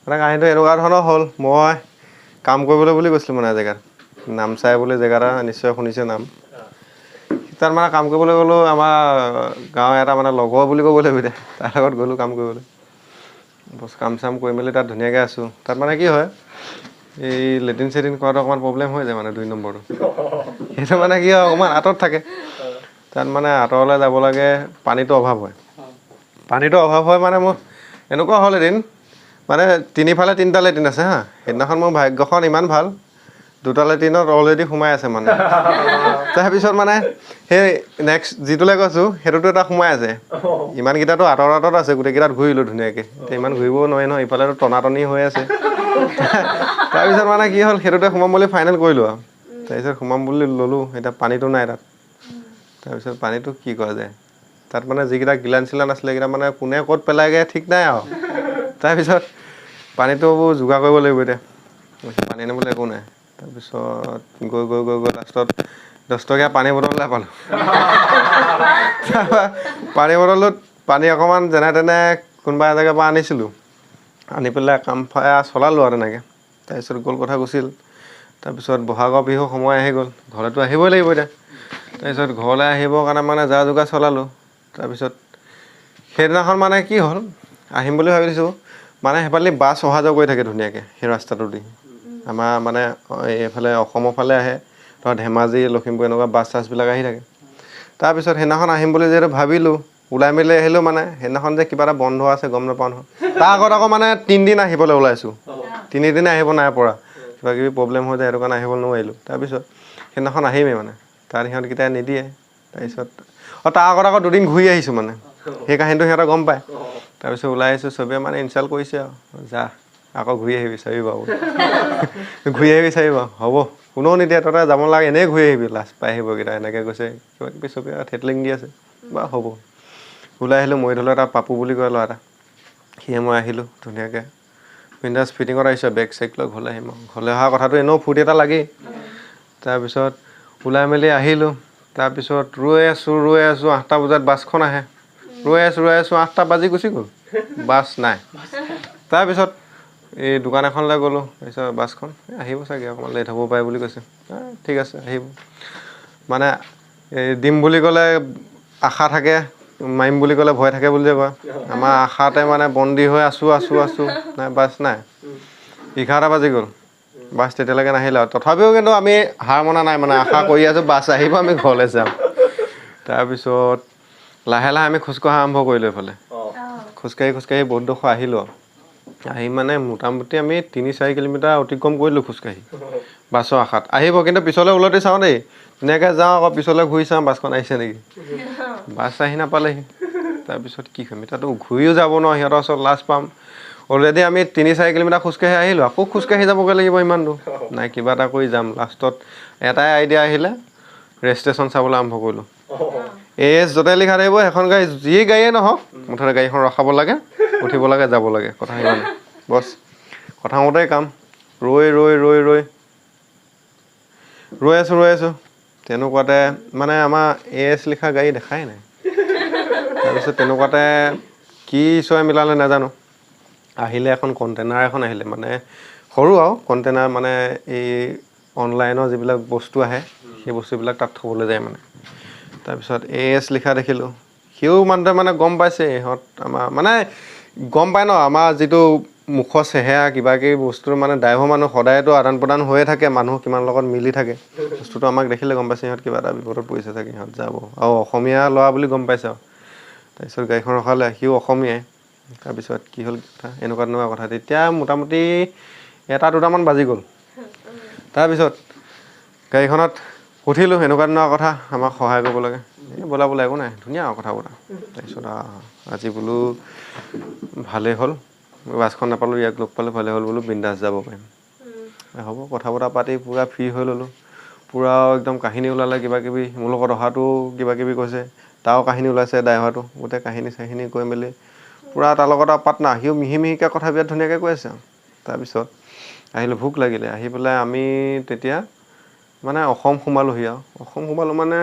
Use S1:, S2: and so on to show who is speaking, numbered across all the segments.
S1: মানে কাহিনীটো এনেকুৱা ধৰণৰ হ'ল মই কাম কৰিবলৈ বুলি গৈছিলোঁ মানে জেগাত নামচাই বুলি জেগা এটা নিশ্চয় শুনিছে নাম তাত মানে কাম কৰিবলৈ গ'লোঁ আমাৰ গাঁৱৰ এটা মানে লগৰ বুলি ক'ব লাগিব এতিয়া তাৰ লগত গ'লোঁ কাম কৰিবলৈ বছ কাম চাম কৰি মেলি তাত ধুনীয়াকৈ আছোঁ তাত মানে কি হয় এই লেট্ৰিন চেট্ৰিন কৰাটো অকণমান প্ৰব্লেম হৈ যায় মানে 2 নম্বৰটো সেইটো মানে কি হয় অকণমান আঁতৰত থাকে তাত মানে আঁতৰলৈ যাব লাগে পানীটো অভাৱ হয় মানে মোৰ এনেকুৱা হ'ল এদিন মানে তিনিফালে 3টা লেট্ৰিন আছে হা সেইদিনাখন মোৰ ভাগ্যখন ইমান ভাল 2টা লেট্ৰিনত অলৰেডি সোমাই আছে মানে তাৰপিছত মানে সেই নেক্সট যিটোলৈ গৈছোঁ সেইটোতো এটা সোমাই আছে ইমানকেইটাতো আঁতৰত আছে গোটেইকেইটাত ঘূৰিলোঁ ধুনীয়াকৈ এতিয়া ইমান ঘূৰিবও নোৱাৰি নহয় ইফালেতো টনাটনি হৈ আছে তাৰপিছত মানে কি হ'ল সেইটোতে সোমাম বুলি ফাইনেল কৰিলোঁ আৰু তাৰপিছত সোমাম বুলি ল'লোঁ এতিয়া পানীটো নাই তাত তাৰপিছত পানীটো কি কৰা যায় তাত মানে যিকেইটা গিলান চিলান আছিলে সেইকেইটা মানে কোনে ক'ত পেলাইগৈ ঠিক নাই আৰু তাৰপিছত পানীটো যোগাৰ কৰিব লাগিব এতিয়া পানী আনিবলৈ একো নাই তাৰপিছত গৈ লাষ্টত 10 টকীয়া পানী বটল এটা পালোঁ তাৰপৰা পানী বটলটোত পানী অকণমান যেনে তেনে কোনোবা এজেগাৰ পৰা আনিছিলোঁ আনি পেলাই কাম চলালোঁ আৰু তেনেকৈ তাৰপিছত গ'ল কথা গুচিল তাৰপিছত বহাগৰ বিহু সময় আহি গ'ল ঘৰলৈতো আহিবই লাগিব এতিয়া তাৰপিছত ঘৰলৈ আহিবৰ কাৰণে মানে যা যোগাৰ চলালোঁ তাৰপিছত সেইদিনাখন মানে কি হ'ল আহিম বুলি ভাবিছোঁ মানে সেইফালে বাছ অহা যোৱা কৰি থাকে ধুনীয়াকৈ সেই ৰাস্তাটো দি আমাৰ মানে এইফালে অসমৰ ফালে আহে ধৰ ধেমাজি লখিমপুৰ এনেকুৱা বাছ চাছবিলাক আহি থাকে তাৰপিছত সেইদিনাখন আহিম বুলি যিহেতু ভাবিলোঁ ওলাই মেলি আহিলোঁ মানে সেইদিনাখন যে কিবা এটা বন্ধ আছে গম নাপাওঁ নহয় তাৰ আগত আকৌ মানে 3 দিন আহিবলৈ ওলাইছোঁ 3 দিনে আহিব নাই পৰা কিবা কিবি প্ৰব্লেম হৈ যায় সেইটো কাৰণে আহিব নোৱাৰিলোঁ তাৰপিছত সেইদিনাখন আহিমেই মানে তাত সিহঁতকেইটাই নিদিয়ে তাৰপিছত তাৰ আগত আকৌ 2 দিন ঘূৰি আহিছোঁ মানে সেই কাহিনীটো সিহঁতে গম পায় তাৰপিছত ওলাই আহিছোঁ চবেই মানে ইনচাল্ট কৰিছে আৰু যা আকৌ ঘূৰি আহিবি চাবি বাৰু ঘূৰি আহিবি চাবি বাৰু হ'ব কোনেও নিদিয়ে তহঁতে যাব নালাগে এনেই ঘূৰি আহিবি লাষ্ট পাই আহিবকেইটা এনেকৈ কৈছে কিবা কিবি চবেই আৰু থেটলিং দি আছে বাৰু হ'ব ওলাই আহিলোঁ মই ধৰিলোঁ এটা পাপু বুলি কয় ল'ৰা এটা সিয়ে মই আহিলোঁ ধুনীয়াকৈ বিন্দাছ ফিটিঙত আহিছোঁ বেগ চেগ লৈ ঘৰলৈ আহিম আৰু ঘৰলৈ অহা কথাটো এনেও ফূৰ্তি এটা লাগেই তাৰপিছত ওলাই মেলি আহিলোঁ তাৰপিছত ৰৈ আছোঁ 8টা বজাত বাছখন আহে ৰৈ আছোঁ 8টা বাজি গুচি গ'ল বাছ নাই তাৰপিছত এই দোকান এখনলৈ গ'লোঁ তাৰপিছত বাছখন আহিব চাগে অকণমান লেট হ'ব পাৰে বুলি কৈছে ঠিক আছে আহিব মানে এই দিম বুলি ক'লে আশা থাকে মাৰিম বুলি ক'লে ভয় থাকে বুলি যে কয় আমাৰ আশাতে মানে বন্দী হৈ আছোঁ নাই বাছ নাই 11টা বাজি গ'ল বাছ তেতিয়ালৈকে নাহিলে আৰু তথাপিও কিন্তু আমি হাৰ মনা নাই মানে আশা কৰি আছোঁ বাছ আহিব আমি ঘৰলৈ যাম তাৰপিছত লাহে লাহে আমি খোজকঢ়া আৰম্ভ কৰিলোঁ এইফালে খোজকাঢ়ি বহুত ডোখৰ আহিলোঁ আহি মানে মোটামুটি আমি 3-4 কিলোমিটাৰ অতিক্ৰম কৰিলোঁ খোজকাঢ়ি বাছৰ আশাত আহিব কিন্তু পিছলৈ ওলটি চাওঁ দেই ধুনীয়াকৈ যাওঁ আকৌ পিছলৈ ঘূৰি চাওঁ বাছখন আহিছে নেকি বাছ আহি নাপালেহি তাৰপিছত কি কৰিম এতিয়াতো ঘূৰিও যাব নোৱাৰোঁ সিহঁতৰ ওচৰত লাজ পাম অলৰেডি আমি 3-4 কিলোমিটাৰ খোজকাঢ়ি আহিলোঁ আকৌ খোজকাঢ়ি যাবগৈ লাগিব ইমান দূৰ নাই কিবা এটা কৰি যাম লাষ্টত এটাই আইডিয়া আহিলে ৰেজিষ্ট্ৰেশ্যন চাবলৈ আৰম্ভ কৰিলোঁ এজ য'তে লিখা থাকিব সেইখন গাড়ী যি গাড়ীয়ে নহওক মুঠতে গাড়ীখন ৰখাব লাগে উঠিব লাগে যাব লাগে কথা সিমান বছ কথামতেই কাম ৰৈ আছোঁ তেনেকুৱাতে মানে আমাৰ এজ লিখা গাড়ী দেখাই নাই তাৰপিছত তেনেকুৱাতে কি চয় মিলালে নাজানো আহিলে এখন কণ্টেইনাৰ এখন আহিলে মানে সৰু আৰু কণ্টেইনাৰ মানে এই অনলাইনৰ যিবিলাক বস্তু আহে সেই বস্তুবিলাক তাত থ'বলৈ যায় মানে তাৰপিছত এজ লিখা দেখিলোঁ সিও মানুহটোৱে মানে গম পাইছে ইহঁত আমাৰ মানে গম পায় ন আমাৰ যিটো মুখৰ চেহেৰা কিবা কিবি বস্তুৰ মানে ড্ৰাইভৰ মানুহ সদায়তো আদান প্ৰদান হৈয়ে থাকে মানুহ কিমান লগত মিলি থাকে বস্তুটো আমাক দেখিলে গম পাইছে ইহঁত কিবা এটা বিপদত পৰিছে চাগে ইহঁত যাব আৰু অসমীয়া ল'ৰা বুলি গম পাইছে আৰু তাৰপিছত গাড়ীখন ৰখালে সিও অসমীয়াই তাৰপিছত কি হ'ল কথা এনেকুৱা কথা তেতিয়া মোটামুটি 1-2টামান বাজি গ'ল তাৰপিছত গাড়ীখনত উঠিলোঁ এনেকুৱা কথা আমাক সহায় কৰিব লাগে এই ব'লা একো নাই ধুনীয়া আৰু কথা বতৰা তাৰপিছত আজি বোলো ভালেই হ'ল বাছখন নাপালোঁ ইয়াক লগ পালোঁ ভালেই হ'ল বোলো বিন্দাছ যাব পাৰিম হ'ব কথা বতৰা পাতি পূৰা ফ্ৰী হৈ ল'লোঁ পূৰা একদম কাহিনী ওলালে কিবা কিবি মোৰ লগত অহাটো কিবা কিবি কৈছে তাৰো কাহিনী ওলাইছে ড্ৰাইভাৰটো গোটেই কাহিনী চাহিনী কৈ মেলি পূৰা তাৰ লগত আৰু পাটনা সিও মিহিকৈ কথা বিৰাট ধুনীয়াকৈ কৈ আছে তাৰপিছত আহিলোঁ ভোক লাগিলে আহি পেলাই আমি তেতিয়া মানে অসম সোমালোঁহি আৰু অসম সোমালোঁ মানে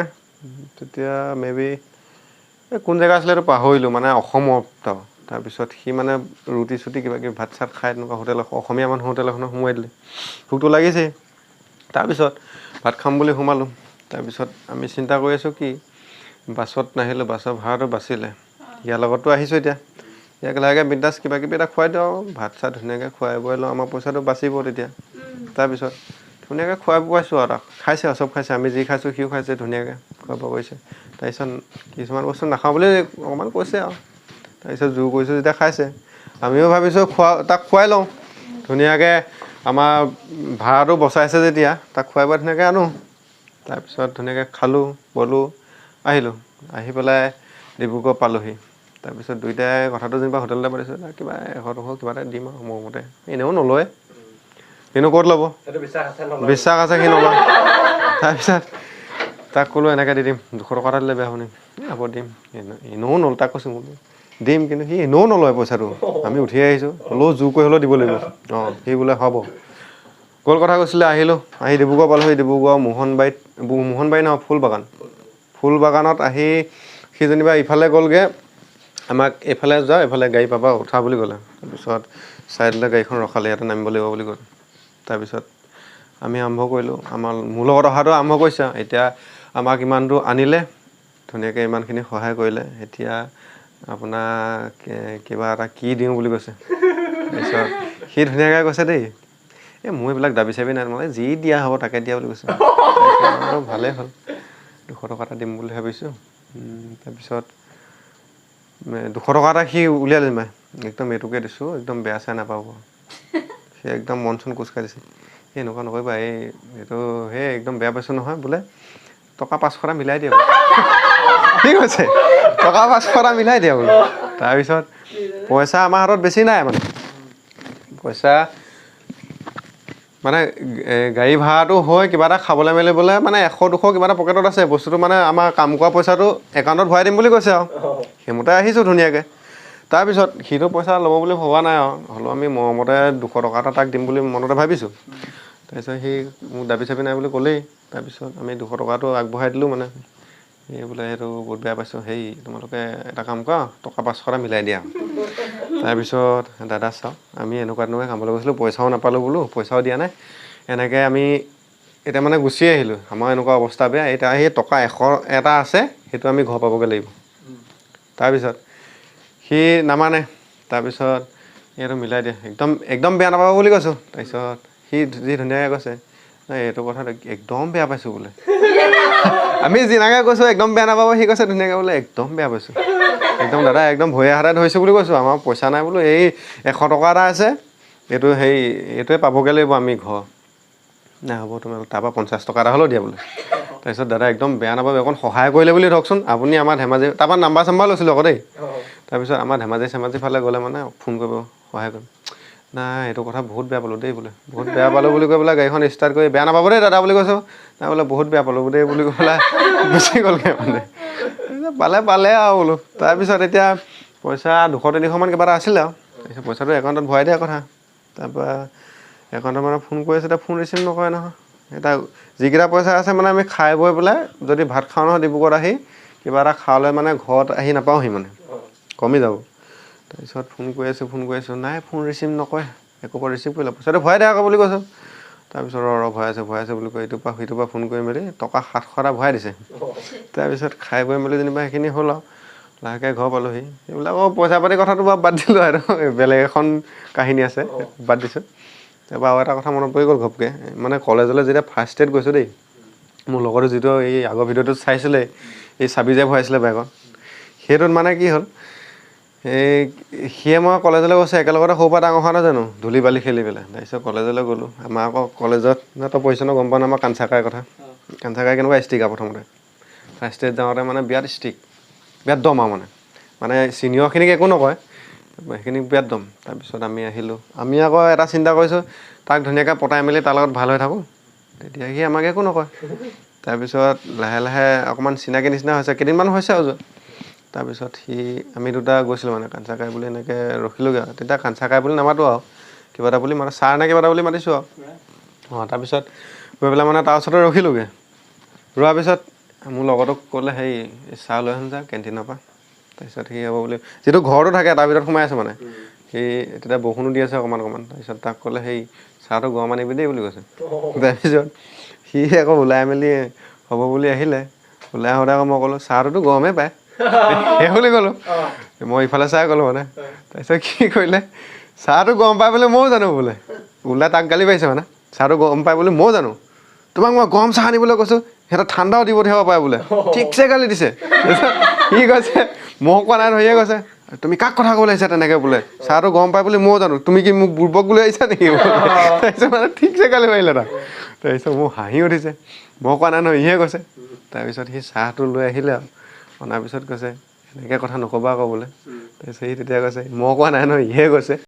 S1: তেতিয়া মেবি কোন জেগা আছিলে এইটো পাহৰিলোঁ মানে অসমত তাৰপিছত সি মানে ৰুটি চুটি কিবা কিবি ভাত চাত খাই তেনেকুৱা হোটেল অসমীয়া মানুহ হোটেল এখনত সোমোৱাই দিলে ভোকটো লাগিছেই তাৰপিছত ভাত খাম বুলি সোমালোঁ তাৰপিছত আমি চিন্তা কৰি আছোঁ কি বাছত নাহিলোঁ বাছৰ ভাড়াটো বাচিলে ইয়াৰ লগততো আহিছোঁ এতিয়া ইয়াক লাহেকৈ বিন্দাছ কিবা কিবি এটা খুৱাই দিওঁ ভাত চাত ধুনীয়াকৈ খুৱাই বোৱাই লওঁ আমাৰ পইচাটো বাচিব তেতিয়া তাৰপিছত ধুনীয়াকৈ খুৱাই বোৱাইছোঁ আৰু তাক খাইছে আৰু চব খাইছে আমি যি খাইছোঁ সিও খাইছে ধুনীয়াকৈ খোৱা বোৱা কৰিছে তাৰপিছত কিছুমান বস্তু নাখাওঁ বুলি অকণমান কৈছে আৰু তাৰপিছত জোৰ কৰিছোঁ যেতিয়া খাইছে আমিও ভাবিছোঁ তাক খুৱাই লওঁ ধুনীয়াকৈ আমাৰ ভাড়াটো বচাইছে যেতিয়া তাক খুৱাই বোৱাই ধুনীয়াকৈ আনো তাৰপিছত ধুনীয়াকৈ খালোঁ বলোঁ আহিলোঁ আহি পেলাই ডিব্ৰুগড় পালোঁহি তাৰপিছত দুইটাই কথাটো যেনিবা হোটেলতে পাতিছোঁ কিবা 100-200 কিবা এটা দিম আৰু মোৰ মতে এনেও নলয় এনেও ক'ত ল'ব বিশ্বাস আছে সি নলয় তাৰপিছত তাক ক'লোঁ এনেকৈ দি দিম 200 টকা এটা দিলে বেয়া হ'ব নেকি হ'ব দিম এনেও নলয় তাক কৈছোঁ মোক দিম কিন্তু সি এনেও নলয় পইচাটো আমি উঠি আহিছোঁ হ'লেও জোৰ কৰি হ'লেও দিব লাগিব সি বোলে হ'ব গ'ল কথা কৈছিলে আহিলোঁ আহি ডিব্ৰুগড় পালোঁহি ডিব্ৰুগড় মোহনবাৰীত নহয় ফুল বাগানত আহি সি যেনিবা ইফালে গ'লগৈ আমাক এইফালে যোৱা এইফালে গাড়ী পাবা উঠা বুলি ক'লে তাৰপিছত চাইডলৈ গাড়ীখন ৰখালে ইয়াতে নামিব লাগিব বুলি ক'লে তাৰপিছত আমি আৰম্ভ কৰিলোঁ মোৰ লগত অহাটো আৰম্ভ কৰিছে এতিয়া আমাক ইমান দূৰ আনিলে ধুনীয়াকৈ ইমানখিনি সহায় কৰিলে এতিয়া আপোনাক কিবা এটা কি দিওঁ বুলি কৈছে তাৰপিছত সি ধুনীয়াকৈ কৈছে দেই মোৰ এইবিলাক দাবী চাবি নাই মানে যি দিয়া হ'ব তাকে দিয়া বুলি কৈছে ভালেই হ'ল 200 টকা এটা দিম বুলি ভাবিছোঁ তাৰপিছত 200 টকা এটা সি উলিয়াই দিমে একদম এইটোকে দিছোঁ একদম বেয়া চাই নাপাব সি একদম মন চন কোচ খাই দিছে সেই এনেকুৱা নকৰিবা এইটো সেই একদম বেয়া পাইছোঁ নহয় বোলে টকা 500 এটা মিলাই দিয়া ঠিক আছে টকা 500 এটা মিলাই দিয়া বোলে তাৰপিছত পইচা আমাৰ হাতত বেছি নাই মানে পইচা মানে গাড়ী ভাড়াটো হৈ কিবা এটা খাবলৈ মেলিবলৈ মানে 100-200 কিবা এটা পকেটত আছে বস্তুটো মানে আমাৰ কাম কৰা পইচাটো একাউণ্টত ভৰাই দিম বুলি কৈছে আৰু সেইমতে আহিছোঁ ধুনীয়াকৈ তাৰপিছত সিটো পইচা ল'ব বুলি ভবা নাই আৰু হ'লেও আমি মৰমতে 200 টকা এটা তাক দিম বুলি মনতে ভাবিছোঁ তাৰপিছত সি মোক দাবী চাবি নাই বুলি ক'লেই তাৰপিছত আমি 200 টকাটো আগবঢ়াই দিলোঁ মানে এই বোলে সেইটো বহুত বেয়া পাইছোঁ তোমালোকে এটা কাম কৰা টকা 500 এটা মিলাই দিয়া তাৰপিছত দাদা চাওক আমি এনেকুৱা কামলৈ গৈছিলোঁ পইচাও নাপালোঁ বোলো পইচাও দিয়া নাই এনেকৈ আমি এতিয়া মানে গুচি আহিলোঁ আমাৰ এনেকুৱা অৱস্থা বেয়া এতিয়া সেই টকা 100 এটা আছে সেইটো আমি ঘৰ পাবগৈ লাগিব তাৰপিছত সি নামানে তাৰপিছত এইটো মিলাই দিয়ে একদম বেয়া নাপাব বুলি কৈছোঁ তাৰপিছত সি যি ধুনীয়াকৈ কৈছে এইটো কথা একদম বেয়া পাইছোঁ বোলে আমি যিনাকৈ কৈছোঁ একদম বেয়া নাপাব সি কৈছে ধুনীয়াকৈ বোলে একদম বেয়া পাইছোঁ একদম দাদা একদম ভয়ে হাতে ধৰিছোঁ বুলি কৈছোঁ আমাৰ পইচা নাই বোলো এই 100 টকা এটা আছে এইটোৱে পাবগৈ লাগিব আমি ঘৰ নাই হ'ব তোমালোক তাৰপৰা 50 টকা এটা হ'লেও দিয়া বোলে তাৰপিছত দাদা একদম বেয়া নাপাব অকণ সহায় কৰিলে বুলি ধৰকচোন আপুনি আমাৰ ধেমাজি তাৰপৰা নাম্বাৰ চাম্বাৰ লৈছিলোঁ আকৌ দেই তাৰপিছত আমাৰ ধেমাজি ফালে গ'লে মানে ফোন কৰিব সহায় কৰিম নাই এইটো কথা বহুত বেয়া পালোঁ দেই বোলে বহুত বেয়া পালোঁ বুলি কৈ পেলাই গাড়ীখন ষ্টাৰ্ট কৰি বেয়া নাপাব দেই দাদা বুলি কৈছোঁ নাই বোলে বহুত বেয়া পালোঁ দেই বুলি কৈ পেলাই গুচি গ'লগৈ মানে পালে আৰু বোলো তাৰপিছত এতিয়া পইচা 200-300 মান কিবা এটা আছিলে আৰু তাৰপিছত পইচাটো একাউণ্টত ভৰাই দিয়া কথা তাৰপৰা একাউণ্টত মানে ফোন কৰি আছে এতিয়া ফোন ৰিচিভ নকৰে নহয় এটা যিকেইটা পইচা আছে মানে আমি খাই বৈ পেলাই যদি ভাত খাওঁ নহয় ডিব্ৰুগড়ত আহি কিবা এটা খাওঁলৈ মানে ঘৰত আহি নাপাওঁহি মানে কমি যাব তাৰপিছত ফোন কৰি আছোঁ নাই ফোন ৰিচিভ নকৰে একোপৰা ৰিচিভ কৰিলে পইচাটো ভৰাই দিয়া আকৌ বুলি কৈছোঁ তাৰপিছত ভৰাই আছে বুলি কৈ ইটোৰ পৰা ফোন কৰি মেলি টকা 700 এটা ভৰাই দিছে তাৰপিছত খাই বৈ মেলি যেনিবা সেইখিনি হ'ল আৰু লাহেকৈ ঘৰ পালোঁহি এইবিলাক পইচা পাতি কথাটো বাৰু বাদ দিলোঁ আৰু বেলেগ এখন কাহিনী আছে বাদ দিছোঁ তাৰপৰা আৰু এটা কথা মনত পৰি গ'ল ঘপকৈ মানে কলেজলৈ যেতিয়া ফাৰ্ষ্ট ডেত গৈছোঁ দেই মোৰ লগতে যিটো এই আগৰ ভিডিঅ'টোত চাইছিলে এই চাবি যে ভৰাইছিলে বেগত সেইটোত মানে কি হ'ল সিয়ে মই কলেজলৈ গৈছোঁ একেলগতে সৰুৰ পৰা ডাঙৰ হোৱা নাই জানো ধূলি বালি খেলি পেলাই তাৰপিছত কলেজলৈ গ'লোঁ আমাৰ আকৌ কলেজত তই পঢ়িছ গম পোৱা নাই আমাৰ কাঞ্চাকাইৰ কথা কাঞ্চাকাই কেনেকুৱা ষ্ট্ৰিক আৰু প্ৰথমতে ফাৰ্ষ্ট ডেত যাওঁতে মানে বিৰাট ষ্ট্ৰিক বিৰাট দম আৰু মানে ছিনিয়ৰখিনিক একো নকয় সেইখিনি বিৰাট দম তাৰপিছত আমি আহিলোঁ আমি আকৌ এটা চিন্তা কৰিছোঁ তাক ধুনীয়াকৈ পতাই মেলি তাৰ লগত ভাল হৈ থাকোঁ তেতিয়া সি আমাক একো নকয় তাৰপিছত লাহে অকণমান চিনাকি নিচিনা হৈছে কেইদিনমান হৈছে আৰু তাৰপিছত আমি দুটা গৈছিলোঁ মানে কাঞ্চাকাই বুলি এনেকৈ ৰখিলোঁগৈ আৰু তেতিয়া কাঞ্চাকাই বুলি নামাতোঁ আৰু কিবা এটা বুলি মানে ছাৰ নে কিবা এটা বুলি মাতিছোঁ আৰু তাৰপিছত গৈ পেলাই মানে তাৰ ওচৰতে ৰখিলোঁগৈ ৰোৱাৰ পিছত মোৰ লগৰটোক ক'লে চাহ লৈ আহোঁ যা কেণ্টিনৰ পৰা তাৰপিছত সি হ'ব বুলি যিটো ঘৰটো থাকে তাৰ ভিতৰত সোমাই আছে মানে সি তেতিয়া বৰষুণো দি আছে অকণমান তাৰপিছত তাক ক'লে সেই চাহটো গৰম আনিবি দেই বুলি কৈছে তাৰপিছত সি আকৌ ওলাই মেলি হ'ব বুলি আহিলে ওলাই আহোঁতে আকৌ মই ক'লোঁ চাহটোতো গৰমেই পায় সেই বুলি ক'লোঁ মই ইফালে চাই ক'লোঁ মানে তাৰপিছত কি কৰিলে চাহটো গৰম পাই বুলি ময়ো জানো বোলে ওলাই তাক গালি পাৰিছে মানে চাহটো গৰম পাই বুলি ময়ো জানো তোমাক মই গৰম চাহ আনিবলৈ কৈছোঁ সিহঁতৰ ঠাণ্ডাও দিব থাকিব পাৰে বোলে ঠিকছে গালি দিছে সি কৈছে মই কোৱা নাই ধৰিয়ে কৈছে তুমি কাক কথা ক'বলৈ আহিছা তেনেকৈ বোলে চাহটো গৰম পাই বুলি ময়ো জানো তুমি কি মোক বুৰ্বক বুলি আহিছা নেকি তাৰপিছত মানে ঠিকছে গালি মাৰিলে তাক তাৰপিছত মোৰ হাঁহি উঠিছে মই কোৱা নাই নহয় ইহে কৈছে তাৰপিছত সি চাহটো লৈ আহিলে আৰু অনাৰ পিছত কৈছে এনেকৈ কথা নক'বা আকৌ বোলে তাৰপিছত সি তেতিয়া কৈছে মই কোৱা নাই নহয় ইহে কৈছে